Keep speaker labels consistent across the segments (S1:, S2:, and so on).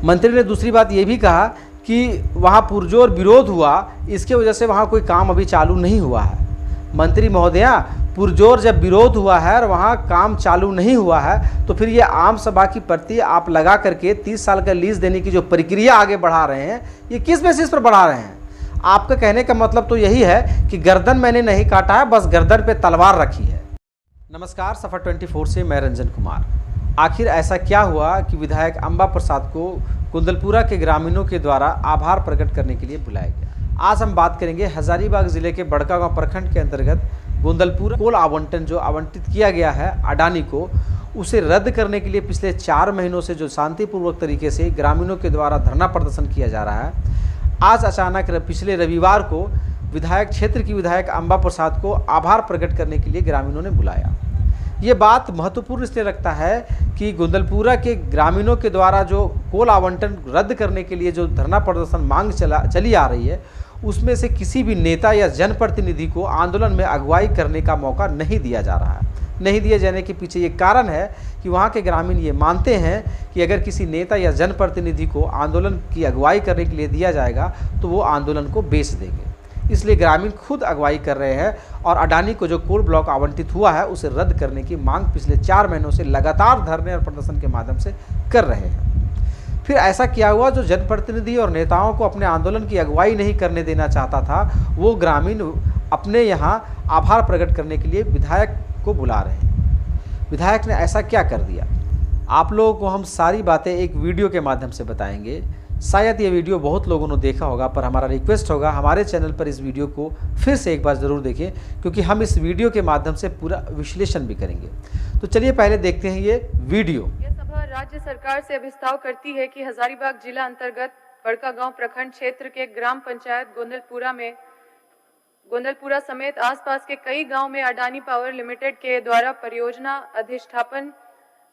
S1: मंत्री ने दूसरी बात ये भी कहा कि वहाँ पुरजोर विरोध हुआ, इसके वजह से वहाँ कोई काम अभी चालू नहीं हुआ है। मंत्री महोदया, पुरजोर जब विरोध हुआ है और वहाँ काम चालू नहीं हुआ है तो फिर ये आम सभा की प्रति आप लगा करके 30 साल का लीज देने की जो प्रक्रिया आगे बढ़ा रहे हैं, ये किस बेसिस पर बढ़ा रहे हैं? आपका कहने का मतलब तो यही है कि गर्दन मैंने नहीं काटा है, बस गर्दन पे तलवार रखी है। नमस्कार, सफर 24 से मैं रंजन कुमार। आखिर ऐसा क्या हुआ कि विधायक अंबा प्रसाद को कुंदलपुरा के ग्रामीणों के द्वारा आभार प्रकट करने के लिए बुलाया गया? आज हम बात करेंगे हजारीबाग जिले के बड़कागांव प्रखंड के अंतर्गत कुंदलपुरा कोल आवंटन जो आवंटित किया गया है अडानी को, उसे रद्द करने के लिए पिछले 4 महीनों से जो शांतिपूर्वक तरीके से ग्रामीणों के द्वारा धरना प्रदर्शन किया जा रहा है, आज अचानक पिछले रविवार को विधायक क्षेत्र की विधायक अंबा प्रसाद को आभार प्रकट करने के लिए ग्रामीणों ने बुलाया। ये बात महत्वपूर्ण इसलिए रखता है कि कुंदलपुरा के ग्रामीणों के द्वारा जो कोल आवंटन रद्द करने के लिए जो धरना प्रदर्शन मांग चली आ रही है, उसमें से किसी भी नेता या जनप्रतिनिधि को आंदोलन में अगुवाई करने का मौका नहीं दिया जा रहा है। नहीं दिए जाने के पीछे ये कारण है कि वहाँ के ग्रामीण ये मानते हैं कि अगर किसी नेता या जनप्रतिनिधि को आंदोलन की अगुवाई करने के लिए दिया जाएगा तो वो आंदोलन को बेच देंगे। इसलिए ग्रामीण खुद अगुवाई कर रहे हैं और अडानी को जो कोल ब्लॉक आवंटित हुआ है उसे रद्द करने की मांग पिछले 4 महीनों से लगातार धरने और प्रदर्शन के माध्यम से कर रहे हैं। फिर ऐसा क्या हुआ, जो जनप्रतिनिधि और नेताओं को अपने आंदोलन की अगुवाई नहीं करने देना चाहता था, वो ग्रामीण अपने यहाँ आभार प्रकट करने के लिए विधायक को बुला रहे हैं। विधायक ने ऐसा क्या कर दिया? आप लोगों को हम सारी बातें एक वीडियो के माध्यम से बताएंगे। शायद ये वीडियो बहुत लोगों ने देखा होगा, पर हमारा रिक्वेस्ट होगा हमारे चैनल पर इस वीडियो को फिर से एक बार ज़रूर देखें, क्योंकि हम इस वीडियो के माध्यम से पूरा विश्लेषण भी करेंगे। तो चलिए पहले देखते हैं ये वीडियो।
S2: यह सभा राज्य सरकार से अभिस्ताव करती है कि हजारीबाग जिला अंतर्गत बड़कागांव प्रखंड क्षेत्र के ग्राम पंचायत गोंदलपुरा समेत आसपास के कई गांव में अडानी पावर लिमिटेड के द्वारा परियोजना अधिष्ठापन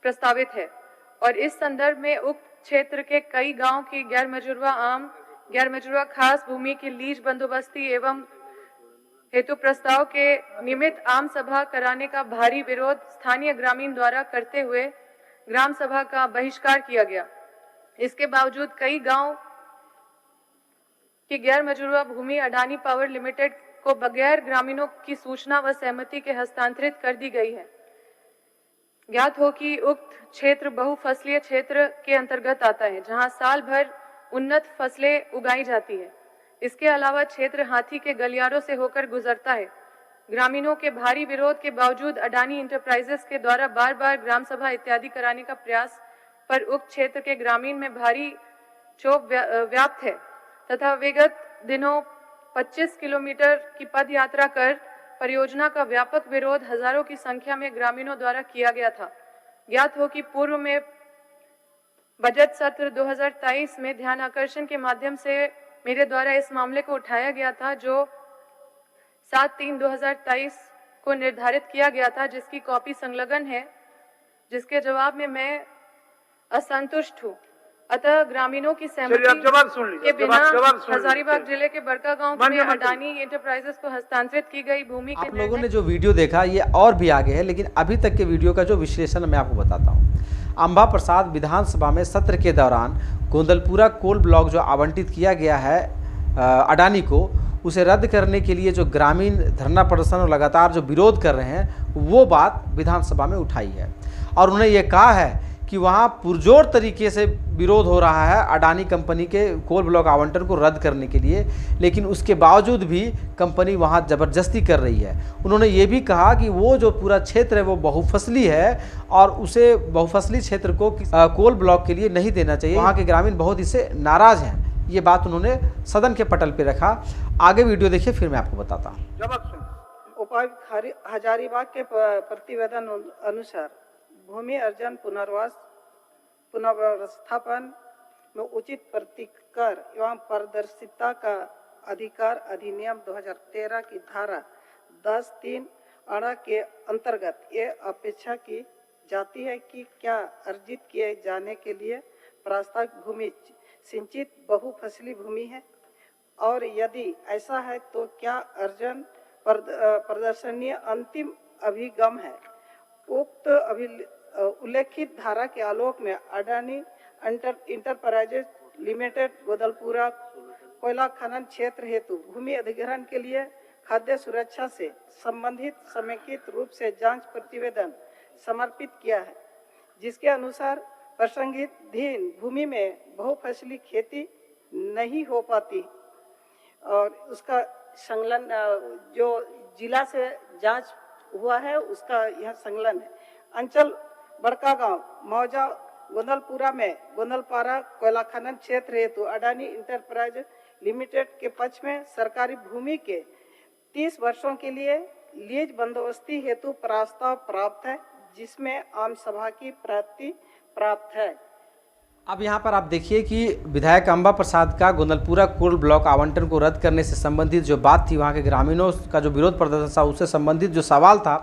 S2: प्रस्तावित है और इस संदर्भ में उक्त क्षेत्र के कई गांव की गैर मजरूआ खास भूमि की लीज बंदोबस्ती एवं हेतु प्रस्ताव के निमित्त आम सभा कराने का भारी विरोध स्थानीय ग्रामीण द्वारा करते हुए ग्राम सभा का बहिष्कार किया गया। इसके बावजूद कई गांव की गैर मजरूआ भूमि अडानी पावर लिमिटेड को बगैर ग्रामीणों की सूचना व सहमति के हस्तांतरित कर दी गई है। ज्ञात हो कि उक्त क्षेत्र बहुफसलीय क्षेत्र के अंतर्गत आता है, जहां साल भर उन्नत फसलें उगाई जाती है। इसके अलावा क्षेत्र हाथी के गलियारों से होकर गुजरता है। ग्रामीणों के भारी विरोध के बावजूद अडानी इंटरप्राइजेस के द्वारा बार बार ग्राम सभा इत्यादि कराने का प्रयास पर उक्त क्षेत्र के ग्रामीण में भारी क्षोभ व्याप्त है तथा विगत दिनों 25 किलोमीटर की पद यात्रा कर परियोजना का व्यापक विरोध हजारों की संख्या में ग्रामीणों द्वारा किया गया था। ज्ञात हो कि पूर्व में बजट सत्र 2023 में ध्यान आकर्षण के माध्यम से मेरे द्वारा इस मामले को उठाया गया था, जो 7/3/2023 को निर्धारित किया गया था, जिसकी कॉपी संलग्न है, जिसके जवाब में मैं असंतुष्ट हूँ। अतः ग्रामीणों की सहमति के बिना हजारीबाग जिले के बड़कागांव में अडानी इंटरप्राइजेस को हस्तांतरित की गई भूमि के
S1: आप लोगों ने जो वीडियो देखा ये और भी आगे है, लेकिन अभी तक के वीडियो का जो विश्लेषण मैं आपको बताता हूँ। अंबा प्रसाद विधानसभा में सत्र के दौरान कुंदलपुरा कोल ब्लॉक जो आवंटित किया गया है अडानी को, उसे रद्द करने के लिए जो ग्रामीण धरना प्रदर्शन और लगातार जो विरोध कर रहे हैं, वो बात विधानसभा में उठाई है और उन्होंने ये कहा है कि वहाँ पुरजोर तरीके से विरोध हो रहा है अडानी कंपनी के कोल ब्लॉक आवंटन को रद्द करने के लिए, लेकिन उसके बावजूद भी कंपनी वहाँ ज़बरदस्ती कर रही है। उन्होंने ये भी कहा कि वो जो पूरा क्षेत्र है वो बहुफसली है और उसे बहुफसली क्षेत्र को कोल ब्लॉक के लिए नहीं देना चाहिए। वहाँ के ग्रामीण बहुत इससे नाराज़ हैं। ये बात उन्होंने सदन के पटल पर रखा। आगे वीडियो देखिए, फिर मैं आपको बताता हूँ।
S3: उपायुक्त हजारीबाग के प्रतिवेदन अनुसार भूमि अर्जन पुनर्व्यवस्थापन में उचित प्रतिकर एवं पारदर्शिता का अधिकार अधिनियम 2013 की धारा 10(3) अड़ा के अंतर्गत ये अपेक्षा की जाती है कि क्या अर्जित किए जाने के लिए प्रस्तावित भूमि सिंचित बहुफसली भूमि है, और यदि ऐसा है तो क्या अर्जन प्रदर्शनीय अंतिम अभिगम है। उक्त उल्लेखित धारा के आलोक में इंटरप्राइजेज लिमिटेड गोदलपुरा कोयला खनन क्षेत्र हेतु भूमि अधिग्रहण के लिए खाद्य सुरक्षा से संबंधित समेकित रूप से जांच प्रतिवेदन समर्पित किया है, जिसके अनुसार प्रसंगित भूमि में बहुफसली खेती नहीं हो पाती और उसका संकलन जो जिला से जांच हुआ है उसका यह संकलन है। अंचल बड़का गांव मौजा गोंदलपुरा में गोंदलपारा कोयला खनन क्षेत्र हेतु अडानी इंटरप्राइज लिमिटेड के पक्ष में सरकारी भूमि के 30 वर्षों के लिए लीज बंदोबस्ती हेतु प्रस्ताव प्राप्त है, जिसमें आम सभा की प्राप्ति प्राप्त है।
S1: अब यहाँ पर आप देखिए कि विधायक अंबा प्रसाद का गोंदलपुरा कोल ब्लॉक आवंटन को रद्द करने से संबंधित जो बात थी, वहाँ के ग्रामीणों का जो विरोध प्रदर्शन था उससे संबंधित जो सवाल था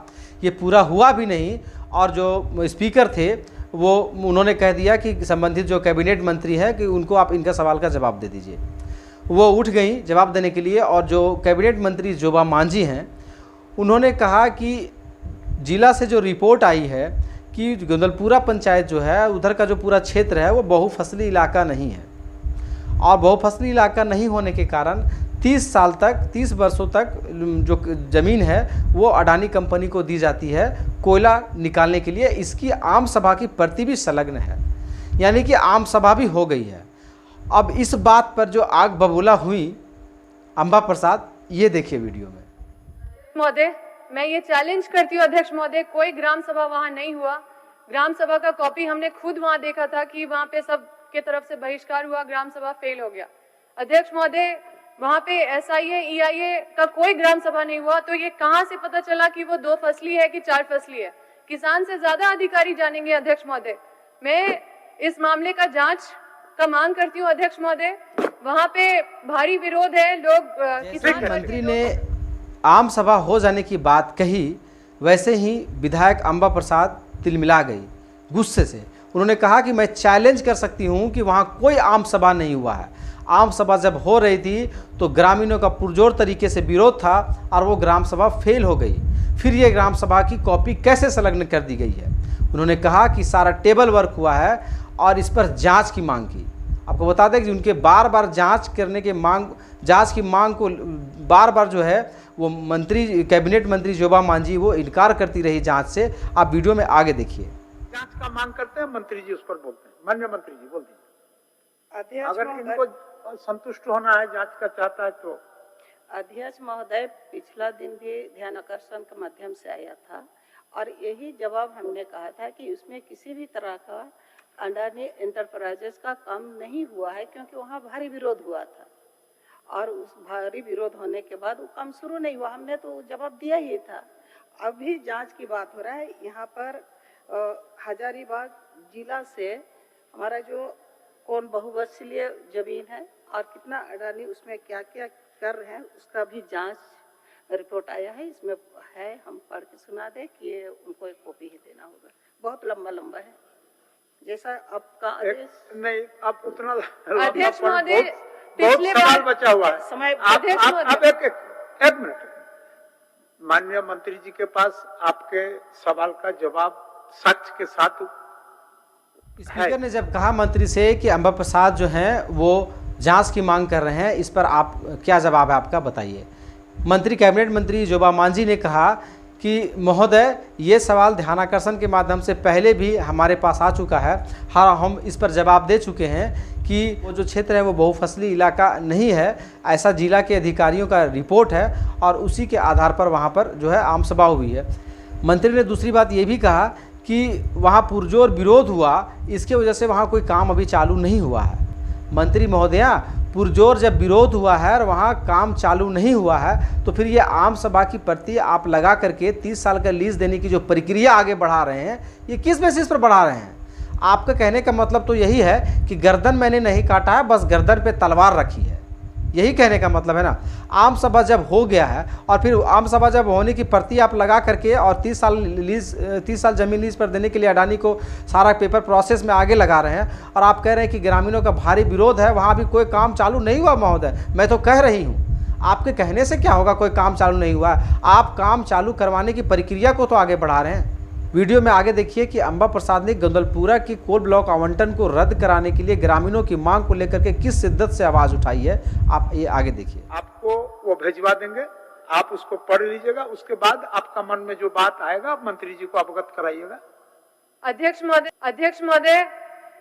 S1: ये पूरा हुआ भी नहीं। और जो स्पीकर थे वो उन्होंने कह दिया कि संबंधित जो कैबिनेट मंत्री है कि उनको आप इनका सवाल का जवाब दे दीजिए। वो उठ गई जवाब देने के लिए और जो कैबिनेट मंत्री जोबा मांझी हैं उन्होंने कहा कि जिला से जो रिपोर्ट आई है कि गोंदलपुरा पंचायत जो है उधर का जो पूरा क्षेत्र है वो बहुफसली इलाका नहीं है और बहुफसली इलाका नहीं होने के कारण 30 वर्षों तक जो ज़मीन है वो अडानी कंपनी को दी जाती है कोयला निकालने के लिए। इसकी आम सभा की प्रति भी संलग्न है, यानी कि आम सभा भी हो गई है। अब इस बात पर जो आग बबूला हुई अंबा प्रसाद, ये देखिए वीडियो में।
S2: महोदय, मैं ये चैलेंज करती हूँ अध्यक्ष महोदय, कोई ग्राम सभा वहाँ नहीं हुआ। ग्राम सभा का कॉपी हमने खुद वहाँ देखा था कि वहाँ पे सब के तरफ से बहिष्कार हुआ, ग्राम सभा फेल हो गया। अध्यक्ष महोदय, वहाँ पे SIA EIA का कोई ग्राम सभा नहीं हुआ, तो ये कहाँ से पता चला कि वो 2 फसली है कि 4 फसली है? किसान से ज्यादा अधिकारी जानेंगे अध्यक्ष महोदय। मैं इस मामले का जांच का मांग करती हूँ अध्यक्ष महोदय। वहाँ पे भारी विरोध है, लोग किसान
S1: मंत्री ने आम सभा हो जाने की बात कही, वैसे ही विधायक अंबा प्रसाद तिलमिला गई गुस्से से। उन्होंने कहा कि मैं चैलेंज कर सकती हूं कि वहां कोई आम सभा नहीं हुआ है। आम सभा जब हो रही थी तो ग्रामीणों का पुरजोर तरीके से विरोध था और वो ग्राम सभा फेल हो गई। फिर ये ग्राम सभा की कॉपी कैसे संलग्न कर दी गई है? उन्होंने कहा कि सारा टेबल वर्क हुआ है और इस पर जांच की मांग की। आपको बता दें कि उनके बार बार जांच की मांग को बार बार जो है वो कैबिनेट मंत्री जोबा मांझी वो इनकार करती रही जांच से। आप वीडियो में आगे देखिए।
S4: जांच का मांग करते हैं, मंत्री जी उस पर बोलते हैं। माननीय मंत्री जी बोल दीजिए, अगर इनको संतुष्ट होना है, जांच का चाहता है तो।
S3: अध्यक्ष महोदय, पिछला दिन भी ध्यान आकर्षण के माध्यम से आया था और यही जवाब हमने कहा था कि उसमें किसी भी तरह का अडानी एंटरप्राइजेस का काम नहीं हुआ है, क्योंकि वहाँ भारी विरोध हुआ था और उस भारी विरोध होने के बाद वो काम शुरू नहीं हुआ। हमने तो जवाब दिया ही था। अभी जांच की बात हो रहा है। यहाँ पर हजारीबाग जिला से हमारा जो कौन बहुफसलीय जमीन है और कितना अडानी उसमें क्या क्या कर रहे हैं उसका भी जांच रिपोर्ट आया है। इसमें है, हम पढ़ के सुना दे कि ये उनको एक कॉपी ही देना होगा। बहुत लंबा है, जैसा आपका आदेश
S4: नहीं। आप उतना
S2: अध्यक्ष महोदय,
S4: बहुत
S2: पिछले
S4: सवाल
S2: बार
S4: बचा हुआ है।
S2: समय
S4: आप एक मिनट, माननीय मंत्री जी के पास आपके सवाल का जवाब सच के साथ
S1: स्पीकर ने जब कहा मंत्री से कि अंबा प्रसाद जो हैं वो जांच की मांग कर रहे हैं, इस पर आप क्या जवाब है आपका, बताइए। कैबिनेट मंत्री जोबा मांझी ने कहा कि महोदय ये सवाल ध्यानाकर्षण के माध्यम से पहले भी हमारे पास आ चुका है। हाँ, हम इस पर जवाब दे चुके हैं कि वो जो क्षेत्र है वो बहुफसली इलाका नहीं है, ऐसा जिला के अधिकारियों का रिपोर्ट है और उसी के आधार पर वहाँ पर जो है आम सभा हुई है। मंत्री ने दूसरी बात ये भी कहा कि वहाँ पुरजोर विरोध हुआ, इसके वजह से वहाँ कोई काम अभी चालू नहीं हुआ है। मंत्री महोदया, पुरजोर जब विरोध हुआ है और वहाँ काम चालू नहीं हुआ है तो फिर ये आम सभा की प्रति आप लगा करके 30 साल का लीज देने की जो प्रक्रिया आगे बढ़ा रहे हैं, ये किस बेसिस पर बढ़ा रहे हैं? आपका कहने का मतलब तो यही है कि गर्दन मैंने नहीं काटा है, बस गर्दन पे तलवार रखी है, यही कहने का मतलब है ना। आम सभा जब हो गया है और फिर आम सभा जब होने की प्रति आप लगा करके और 30 साल जमीन लीज पर देने के लिए अडानी को सारा पेपर प्रोसेस में आगे लगा रहे हैं और आप कह रहे हैं कि ग्रामीणों का भारी विरोध है, वहाँ भी कोई काम चालू नहीं हुआ। महोदय, मैं तो कह रही हूँ, आपके कहने से क्या होगा कोई काम चालू नहीं हुआ? आप काम चालू करवाने की प्रक्रिया को तो आगे बढ़ा रहे हैं। वीडियो में आगे देखिए कि अंबा प्रसाद ने गंदलपुरा की कोल ब्लॉक आवंटन को रद्द कराने के लिए ग्रामीणों की मांग को लेकर के किस शिद्दत से आवाज उठाई है, आप ये आगे देखिए।
S4: आपको वो भेजवा देंगे, आप उसको पढ़ लीजिएगा, उसके बाद आपका मन में जो बात आएगा आप मंत्री जी को अवगत कराइएगा।
S2: अध्यक्ष महोदय,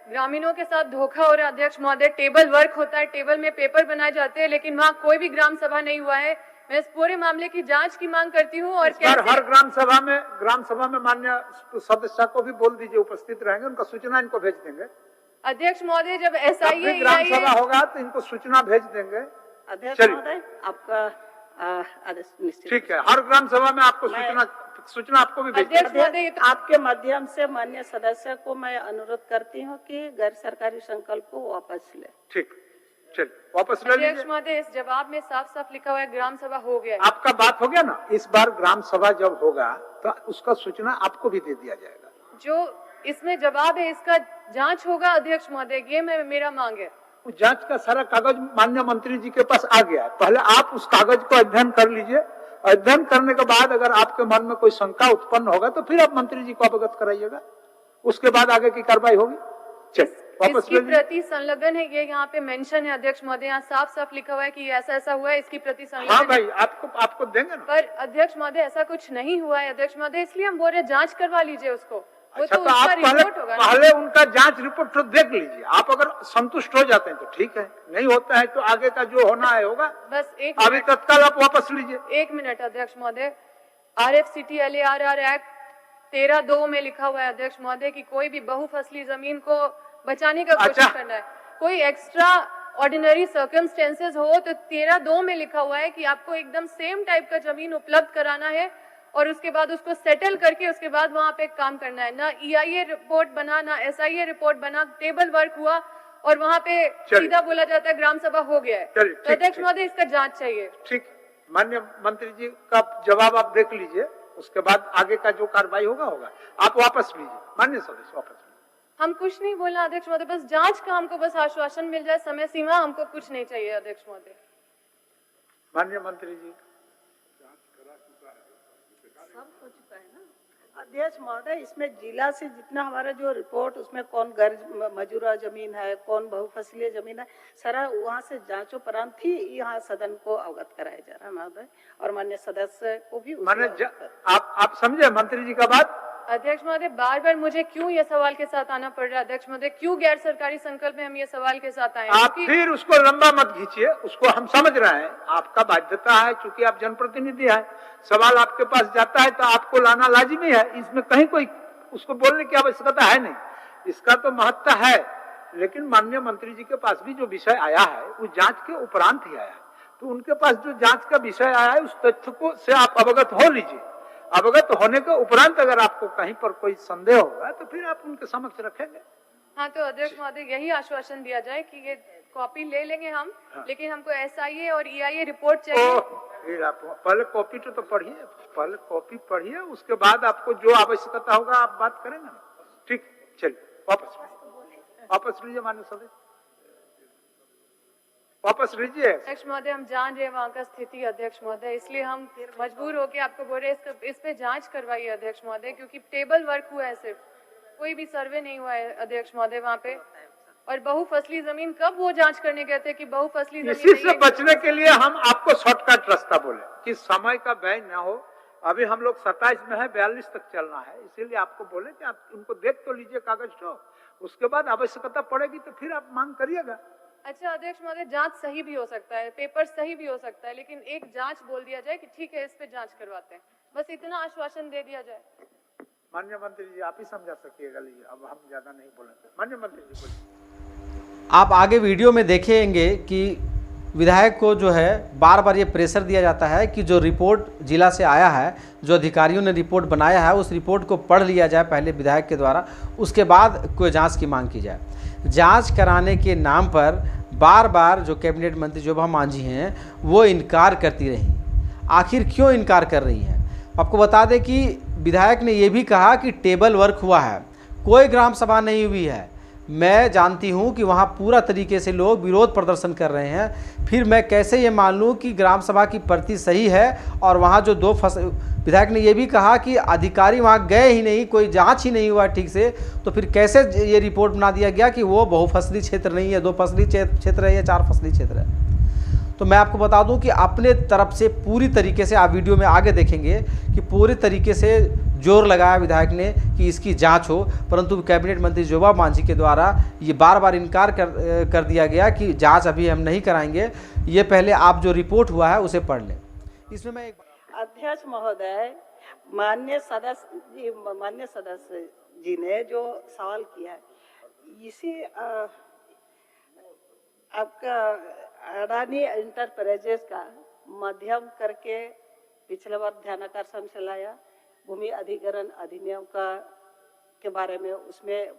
S2: ग्रामीणों के साथ धोखा हो रहा है। अध्यक्ष महोदय, टेबल वर्क होता है, टेबल में पेपर बनाए जाते हैं, लेकिन वहाँ कोई भी ग्राम सभा नहीं हुआ है। मैं इस पूरे मामले की जांच की मांग करती हूँ। और
S4: हर ग्राम सभा में मान्य सदस्य को भी बोल दीजिए, उपस्थित रहेंगे, उनका सूचना इनको भेज देंगे।
S2: अध्यक्ष महोदय, जब SIA
S4: ग्राम सभा होगा तो इनको सूचना भेज देंगे।
S3: अध्यक्ष महोदय, आपका आदेश निश्चित।
S4: ठीक है, हर ग्राम सभा में आपको सूचना आपको भी भेज देंगे।
S3: आपके माध्यम से माननीय सदस्य को मैं अनुरोध करती हूँ कि गैर सरकारी संकल्प को वापस ले।
S4: ठीक, चलिए वापस ले लीजिए।
S2: अध्यक्ष महोदय, इस जवाब में साफ साफ लिखा हुआ है ग्राम सभा हो गया।
S4: आपका बात हो गया ना, इस बार ग्राम सभा जब होगा तो उसका सूचना आपको भी दे दिया जाएगा।
S2: जो इसमें जवाब है इसका जांच होगा अध्यक्ष महोदय, ये मेरा मांग है।
S4: उस जांच का सारा कागज माननीय मंत्री जी के पास आ गया है, पहले आप उस कागज को अध्ययन कर लीजिए। अध्ययन करने के बाद अगर आपके मन में कोई शंका उत्पन्न होगा तो फिर आप मंत्री जी को अवगत कराइएगा, उसके बाद आगे की कार्रवाई होगी।
S2: इसकी प्रति संलग्न है, ये यहाँ पे मेंशन है अध्यक्ष महोदय, यहाँ साफ साफ लिखा हुआ है कि ऐसा ऐसा हुआ है, इसकी प्रति संलग्न।
S4: हाँ भाई, आपको देंगे ना।
S2: पर अध्यक्ष महोदय, ऐसा कुछ नहीं हुआ है अध्यक्ष महोदय, इसलिए हम बोल रहे जांच करवा लीजिए उसको।
S4: अच्छा, तो आप पहले उनका जांच रिपोर्ट तो देख लीजिए। आप अगर संतुष्ट हो जाते हैं तो ठीक है, नहीं होता है तो आगे का जो होना है होगा।
S2: बस एक
S4: अभी तत्काल आप वापस लीजिए।
S2: 1 मिनट अध्यक्ष महोदय, RFCT LARR एक्ट 13(2) में लिखा हुआ है अध्यक्ष महोदय कि कोई भी बहुफसली जमीन को बचाने का कोशिश करना है, कोई एक्स्ट्रा ऑर्डिनरी सर्कमस्टेंसेस हो तो 13(2) में लिखा हुआ है कि आपको एकदम सेम टाइप का जमीन उपलब्ध कराना है और उसके बाद उसको सेटल करके उसके बाद वहां पे काम करना है। ना EIA रिपोर्ट बना, ना SIA रिपोर्ट बना, टेबल वर्क हुआ और वहां पे सीधा बोला जाता है ग्राम सभा हो गया है। तो अध्यक्ष महोदय, इसका जांच चाहिए।
S4: ठीक, माननीय मंत्री जी का जवाब आप देख लीजिए, उसके बाद आगे का जो कार्रवाई होगा आप वापस लीजिए। माननीय सदस्य वापस लीजिए।
S2: हम कुछ नहीं बोलना अध्यक्ष महोदय, बस जांच का हमको बस आश्वासन मिल जाए, समय सीमा हमको कुछ नहीं चाहिए अध्यक्ष महोदय।
S4: माननीय मंत्री जी,
S3: सब हो चुका है ना अध्यक्ष महोदय। इसमें जिला से जितना हमारा जो रिपोर्ट, उसमें कौन गैर मजूरा जमीन है, कौन बहुफसलीय जमीन है, सारा वहाँ से जांचोपरांत ही यहाँ सदन को अवगत कराया जा रहा है महोदय, और माननीय सदस्य को भी।
S4: आप समझे मंत्री जी का बात?
S2: अध्यक्ष महोदय, बार बार मुझे क्यों ये सवाल के साथ आना पड़ रहा है अध्यक्ष महोदय, क्यों गैर सरकारी संकल्प में हम ये सवाल के साथ आए?
S4: आप फिर उसको लंबा मत खींचिए, उसको हम समझ रहे हैं, आपका बाध्यता है, चूंकि आप जनप्रतिनिधि हैं, सवाल आपके पास जाता है तो आपको लाना लाजिमी है। इसमें कहीं कोई उसको बोलने की आवश्यकता है नहीं, इसका तो महत्व है। लेकिन माननीय मंत्री जी के पास भी जो विषय आया है वो जांच के उपरांत ही आया है, तो उनके पास जो जांच का विषय आया है उस तथ्य को से आप अवगत हो लीजिए। अवगत होने के उपरांत अगर आपको कहीं पर कोई संदेह होगा तो फिर आप उनके समक्ष रखेंगे।
S2: हाँ, तो अध्यक्ष महोदय, यही आश्वासन दिया जाए कि ये कॉपी ले लेंगे हम। हाँ। लेकिन हमको SIA और EIA रिपोर्ट चाहिए।
S4: फिर आप पहले कॉपी तो पढ़िए, पहले कॉपी पढ़िए, उसके बाद आपको जो आवश्यकता होगा आप बात करेंगे ना। ठीक, चलिए वापस लीजिए माननीय सदस्य, वापस लीजिए।
S2: अध्यक्ष महोदय, हम जान रहे हैं वहाँ का स्थिति अध्यक्ष महोदय, इसलिए हम मजबूर होकर आपको बोल रहे हैं इस पे जांच करवाइए अध्यक्ष महोदय, क्योंकि टेबल वर्क हुआ है, सिर्फ कोई भी सर्वे नहीं हुआ है अध्यक्ष महोदय वहाँ पे। और बहुफसली जमीन कब वो जांच करने गए थे कि बहुफसली जमीन?
S4: इसी से बचने के लिए हम आपको शॉर्टकट रास्ता बोले कि समय का व्यय न हो। अभी हम लोग 27 में है, 42 तक चलना है, इसीलिए आपको बोले कि आप उनको देख तो लीजिए कागज को, उसके बाद आवश्यकता पड़ेगी तो फिर आप मांग करिएगा।
S2: अच्छा अध्यक्ष महोदय, जांच सही भी हो सकता है, पेपर सही भी हो सकता है, लेकिन एक जांच बोल दिया जाए कि ठीक है इस पे जांच करवाते हैं, बस इतना आश्वासन दे दिया जाए।
S4: माननीय मंत्री जी, आप ही समझा सकिएगा, लीजिए, अब हम ज्यादा नहीं बोलेंगे। माननीय मंत्री जी बोलिए।
S1: आप आगे वीडियो में देखेंगे कि विधायक को जो है बार बार ये प्रेशर दिया जाता है कि जो रिपोर्ट जिला से आया है, जो अधिकारियों ने रिपोर्ट बनाया है, उस रिपोर्ट को पढ़ लिया जाए पहले विधायक के द्वारा, उसके बाद कोई जांच की मांग की जाए। जांच कराने के नाम पर बार बार जो कैबिनेट मंत्री शोभा मांझी हैं वो इनकार करती रहीं। आखिर क्यों इनकार कर रही हैं? आपको बता दें कि विधायक ने ये भी कहा कि टेबल वर्क हुआ है, कोई ग्राम सभा नहीं हुई है। मैं जानती हूं कि वहां पूरा तरीके से लोग विरोध प्रदर्शन कर रहे हैं, फिर मैं कैसे ये मान लूं कि ग्राम सभा की प्रति सही है। और वहां जो विधायक ने ये भी कहा कि अधिकारी वहां गए ही नहीं, कोई जांच ही नहीं हुआ ठीक से, तो फिर कैसे ये रिपोर्ट बना दिया गया कि वो बहुफसली क्षेत्र नहीं है, 2 फसली क्षेत्र है या 4 फसली क्षेत्र है। तो मैं आपको बता दूं कि अपने तरफ से पूरी तरीके से, आप वीडियो में आगे देखेंगे कि पूरी तरीके से जोर लगाया विधायक ने कि इसकी जांच हो, परंतु कैबिनेट मंत्री जोबा मांझी के द्वारा ये बार बार इनकार कर दिया गया कि जांच अभी हम नहीं कराएंगे, ये पहले आप जो रिपोर्ट हुआ है उसे पढ़ लें। इसमें मैं
S3: अध्यक्ष महोदय, माननीय सदस्य जी ने जो सवाल किया है, इसी आपका अडानी इंटरप्राइजेस का माध्यम करके पिछले बार ध्यानाकर्षण से लाया, भूमि अधिग्रहण अधिनियम के बारे में, उसमें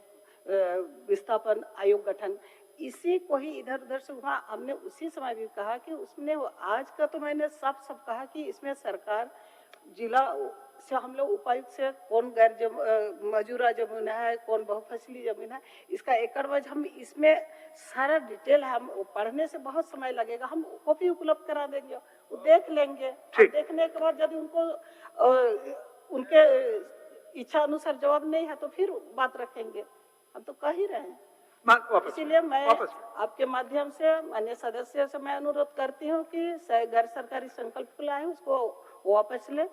S3: विस्थापन आयोग गठन, इसी को ही इधर उधर से वहाँ हमने उसी समय भी कहा कि उसने आज का तो मैंने सब कहा कि इसमें सरकार जिला से हम लोग उपायुक्त से कौन मजूरा जमीन है, कौन बहुफसली जमीन है, इसका एकड़ वाइज हम इसमें सारा डिटेल, हम पढ़ने से बहुत समय लगेगा, हम कॉपी उपलब्ध करा देंगे, वो देख लेंगे। देखने के बाद यदि उनको उनके इच्छा अनुसार जवाब नहीं है तो फिर बात रखेंगे, हम तो कह ही रहे हैं। इसीलिए मैं आपके माध्यम से माननीय सदस्य से मैं अनुरोध करती हूँ कि गैर सरकारी संकल्प लाए उसको वापस ले।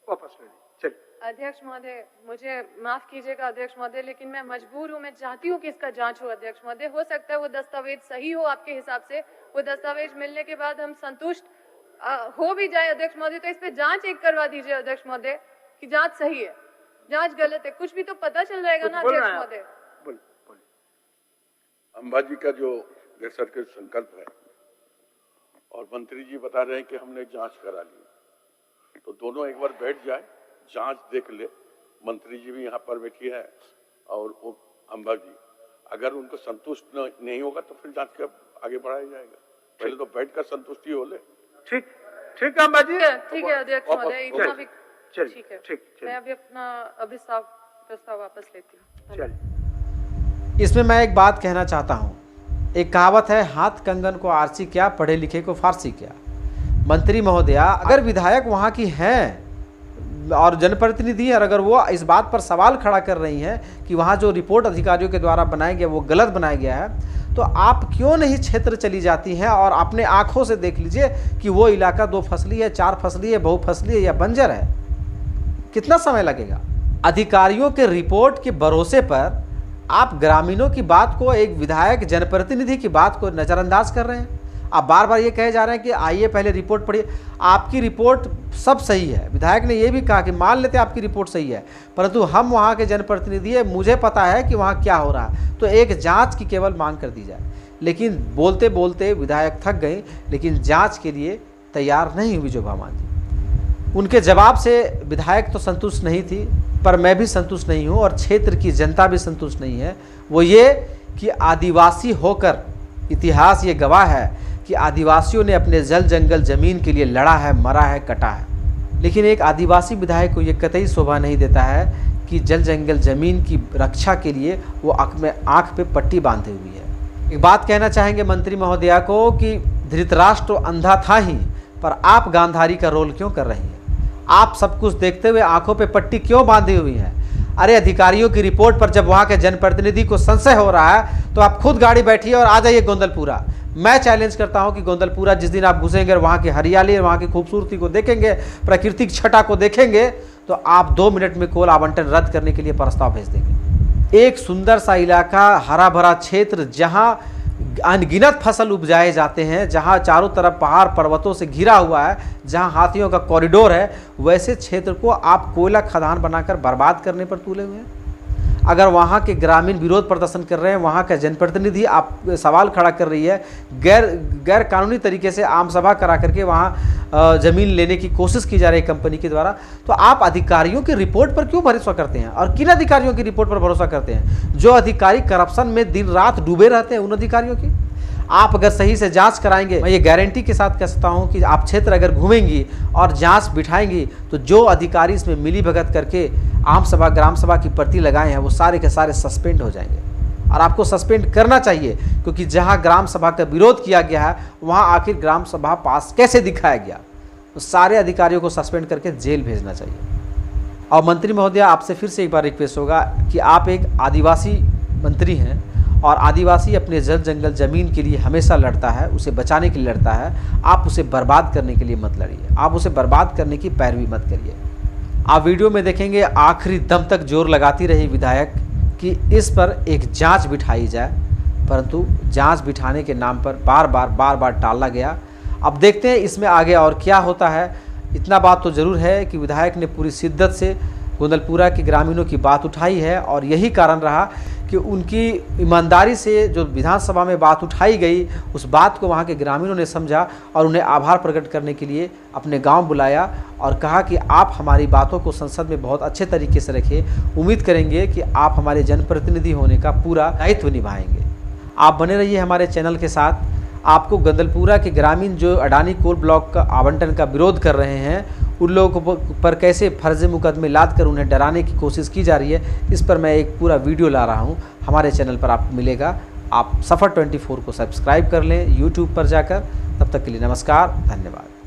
S4: चलिए
S2: अध्यक्ष महोदय, मुझे माफ कीजिएगा अध्यक्ष महोदय, लेकिन मैं मजबूर हूँ, मैं चाहती हूँ कि इसका जांच हो अध्यक्ष महोदय। हो सकता है वो दस्तावेज सही हो आपके हिसाब से, वो दस्तावेज मिलने के बाद हम संतुष्ट हो भी जाए अध्यक्ष महोदय, तो इस पे जांच एक करवा दीजिए अध्यक्ष महोदय कि जांच सही है, जांच गलत है, कुछ भी तो पता चल जाएगा ना अध्यक्ष महोदय।
S5: अंबाजी का जो गैर सरकारी संकल्प है और मंत्री जी बता रहे हैं कि हमने जांच करा ली, तो दोनों एक बार बैठ जाए, जांच देख ले। मंत्री जी भी यहाँ पर बैठी है और वो अंबाजी, अगर उनको संतुष्ट नहीं होगा तो फिर जांच का आगे बढ़ाया जाएगा। पहले तो बैठकर संतुष्टि हो ले।
S4: ठीक ठीक है अंबाजी,
S2: ठीक है अध्यक्ष महोदय, इतना भी ठीक है।
S4: ठीक,
S2: मैं अभी अपना प्रस्ताव वापस लेती हूँ।
S4: चलिए
S1: इसमें मैं एक बात कहना चाहता हूँ। एक कहावत है, हाथ कंगन को आरसी क्या, पढ़े लिखे को फारसी क्या। मंत्री महोदया, अगर विधायक वहाँ की हैं और जनप्रतिनिधि हैं और अगर वो इस बात पर सवाल खड़ा कर रही हैं कि वहाँ जो रिपोर्ट अधिकारियों के द्वारा बनाया गया वो गलत बनाया गया है, तो आप क्यों नहीं क्षेत्र चली जाती हैं और अपने आँखों से देख लीजिए कि वो इलाका 2 फसली है, 4 फसली है, बहुफसली है या बंजर है। कितना समय लगेगा? अधिकारियों के रिपोर्ट के भरोसे पर आप ग्रामीणों की बात को, एक विधायक जनप्रतिनिधि की बात को नज़रअंदाज कर रहे हैं। आप बार बार ये कहे जा रहे हैं कि आइए पहले रिपोर्ट पढ़िए। आपकी रिपोर्ट सब सही है, विधायक ने ये भी कहा कि मान लेते आपकी रिपोर्ट सही है, परंतु हम वहाँ के जनप्रतिनिधि है, मुझे पता है कि वहाँ क्या हो रहा है, तो एक जांच की केवल मांग कर दी जाए। लेकिन बोलते बोलते विधायक थक गए, लेकिन जाँच के लिए तैयार नहीं हुई जोबा मांझी। उनके जवाब से विधायक तो संतुष्ट नहीं थी, पर मैं भी संतुष्ट नहीं हूँ और क्षेत्र की जनता भी संतुष्ट नहीं है। वो ये कि आदिवासी होकर, इतिहास ये गवाह है कि आदिवासियों ने अपने जल जंगल ज़मीन के लिए लड़ा है, मरा है, कटा है, लेकिन एक आदिवासी विधायक को ये कतई शोभा नहीं देता है कि जल जंगल ज़मीन की रक्षा के लिए वो आँख पे पट्टी बांधे हुई है। एक बात कहना चाहेंगे मंत्री महोदया को कि धृतराष्ट्र अंधा था ही, पर आप गांधारी का रोल क्यों कर रही हैं? आप सब कुछ देखते हुए आंखों पे पट्टी क्यों बांधी हुई है? अरे अधिकारियों की रिपोर्ट पर जब वहां के जनप्रतिनिधि को संशय हो रहा है तो आप खुद गाड़ी बैठिए और आ जाइए गोंदलपुरा। मैं चैलेंज करता हूं कि गोंदलपुरा जिस दिन आप घुसेंगे और वहां की हरियाली और वहां की खूबसूरती को देखेंगे, प्राकृतिक छटा को देखेंगे, तो आप 2 मिनट में कोल आवंटन रद्द करने के लिए प्रस्ताव भेज देंगे। एक सुंदर सा इलाका, हरा भरा क्षेत्र, जहां अनगिनत फसल उपजाए जाते हैं, जहां चारों तरफ पहाड़ पर्वतों से घिरा हुआ है, जहां हाथियों का कॉरिडोर है, वैसे क्षेत्र को आप कोयला खदान बनाकर बर्बाद करने पर तुले हुए हैं। अगर वहां के ग्रामीण विरोध प्रदर्शन कर रहे हैं, वहां का जनप्रतिनिधि आप सवाल खड़ा कर रही है, गैर कानूनी तरीके से आम सभा करा करके वहां ज़मीन लेने की कोशिश की जा रही है कंपनी के द्वारा, तो आप अधिकारियों की रिपोर्ट पर क्यों भरोसा करते हैं? और किन अधिकारियों की रिपोर्ट पर भरोसा करते हैं? जो अधिकारी करप्शन में दिन रात डूबे रहते हैं, उन अधिकारियों की। आप अगर सही से जांच कराएंगे, मैं ये गारंटी के साथ कह सकता हूं कि आप क्षेत्र अगर घूमेंगी और जांच बिठाएंगी, तो जो अधिकारी इसमें मिली भगत करके आम सभा ग्राम सभा की प्रति लगाए हैं, वो सारे के सारे सस्पेंड हो जाएंगे। और आपको सस्पेंड करना चाहिए, क्योंकि जहां ग्राम सभा का विरोध किया गया है वहां आखिर ग्राम सभा पास कैसे दिखाया गया। तो सारे अधिकारियों को सस्पेंड करके जेल भेजना चाहिए। और मंत्री महोदय, आपसे फिर से एक बार रिक्वेस्ट होगा कि आप एक आदिवासी मंत्री हैं और आदिवासी अपने जल जंगल ज़मीन के लिए हमेशा लड़ता है, उसे बचाने के लिए लड़ता है। आप उसे बर्बाद करने के लिए मत लड़िए, आप उसे बर्बाद करने की पैरवी मत करिए। आप वीडियो में देखेंगे आखिरी दम तक जोर लगाती रही विधायक कि इस पर एक जांच बिठाई जाए, परंतु जांच बिठाने के नाम पर बार बार टाला गया। अब देखते हैं इसमें आगे और क्या होता है। इतना बात तो ज़रूर है कि विधायक ने पूरी शिद्दत से गोंदलपुरा के ग्रामीणों की बात उठाई है और यही कारण रहा कि उनकी ईमानदारी से जो विधानसभा में बात उठाई गई उस बात को वहाँ के ग्रामीणों ने समझा और उन्हें आभार प्रकट करने के लिए अपने गांव बुलाया और कहा कि आप हमारी बातों को संसद में बहुत अच्छे तरीके से रखें। उम्मीद करेंगे कि आप हमारे जनप्रतिनिधि होने का पूरा दायित्व निभाएंगे। आप बने रहिए हमारे चैनल के साथ। आपको गोंदलपुरा के ग्रामीण जो अडानी कोल ब्लॉक का आवंटन का विरोध कर रहे हैं, उन लोगों पर कैसे फर्जी मुकदमे लाद कर उन्हें डराने की कोशिश की जा रही है, इस पर मैं एक पूरा वीडियो ला रहा हूं। हमारे चैनल पर आपको मिलेगा। आप सफ़र 24 को सब्सक्राइब कर लें यूट्यूब पर जाकर। तब तक के लिए नमस्कार, धन्यवाद।